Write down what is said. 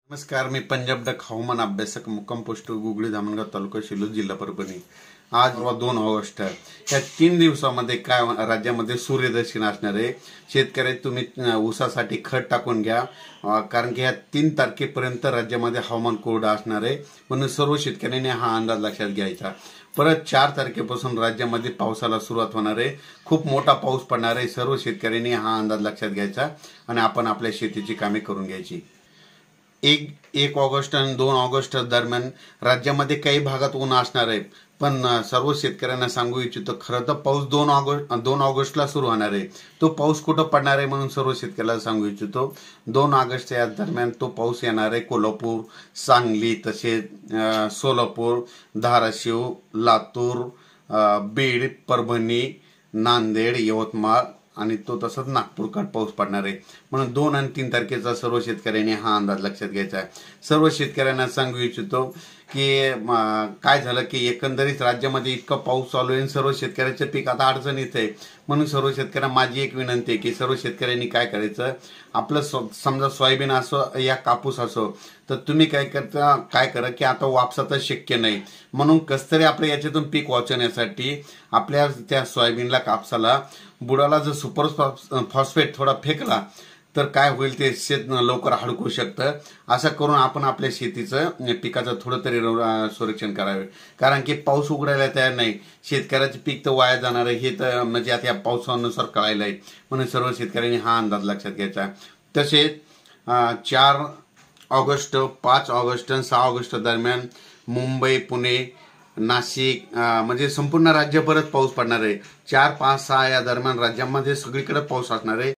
नमस्कार, मी पंजाब डक हवामान अभ्यासक मुक्काम पोस्ट गुगळी धामणगाव तालुका शिल्लोद जिल्हा परभणी। आज 2 ऑगस्ट या 3 दिवसामध्ये काय राज्यामध्ये सूर्यदर्शन असणार आहे। शेतकरी तुम्ही ऊसासाठी खत टाकून घ्या, कारण की या 3 तारखेपर्यंत राज्यामध्ये हवामान कोरडं असणार आहे। म्हणून सर्व शेतकऱ्यांनी हा अंदाज लक्षात घ्यायचा। परत 4 तारखेपासून राज्यामध्ये पावसाला सुरुवात होणार आहे। खूप मोठा पाऊस पडणार आहे। सर्व शेतकऱ्यांनी हा अंदाज लक्षात घ्यायचा आणि आपण आपल्या शेतीची कामे करून घ्यायची। 1 ऑगस्ट आणि 2 ऑगस्ट दरम्यान राज्यामध्ये काही भागात ऊन असणार आहे, पण सर्व शेतकऱ्यांना सांगू इच्छितो खरं तर पाऊस 2 ऑगस्टला सुरू होणार आहे। तो पाऊस कुठं पडणार आहे म्हणून सर्व शेतकऱ्याला सांगू इच्छितो 2 ऑगस्टच्या दरम्यान तो पाऊस येणार आहे। कोल्हापूर, सांगली, तसेच सोलापूर, धाराशिव, लातूर, बीड, परभणी, नांदेड, यवतमाळ आणि तो तसंच नागपूरकडे पाऊस पडणार आहे। म्हणून 2 आणि 3 तारखेचा सर्व शेतकऱ्यांनी हा अंदाज लक्षात घ्यायचा आहे। सर्व शेतकऱ्यांना सांगू इच्छितो की काय झालं की एकंदरीत राज्यामध्ये इतका पाऊस चालू आहे, सर्व शेतकऱ्याचे पीक आता अडचणीत आहे। म्हणून सर्व शेतकऱ्यांना माझी एक विनंती आहे की सर्व शेतकऱ्यांनी काय करायचं, आपलं समजा सोयाबीन असो या कापूस असो, तर तुम्ही काय करा की आता वापसा शक्य नाही, म्हणून कसतरी आपल्या याच्यातून पीक वाचवण्यासाठी आपल्या त्या सोयाबीनला, कापसाला बुडाला जर सुपर फॉस्फेट थोडा फेकला तर काय होईल, ते शेत लवकर हडकू शकतं। असं करून आपण आपल्या शेतीचं पिकाचं थोडं तरी संरक्षण करावे, कारण की पाऊस उघडायला तयार नाही। शेतकऱ्याचे पीक तर वाया जाणार आहे, हे तर म्हणजे आता या पावसानुसार कळायला आहे। म्हणून सर्व शेतकऱ्यांनी हा अंदाज लक्षात घ्यायचा। तसेच 4 ऑगस्ट, 5 ऑगस्ट आणि 6 ऑगस्ट दरम्यान मुंबई, पुणे, नाशिक म्हणजे संपूर्ण राज्यभरात पाऊस पडणार आहे। 4, 5, 6 या दरम्यान राज्यामध्ये सगळीकडे पाऊस असणार आहे।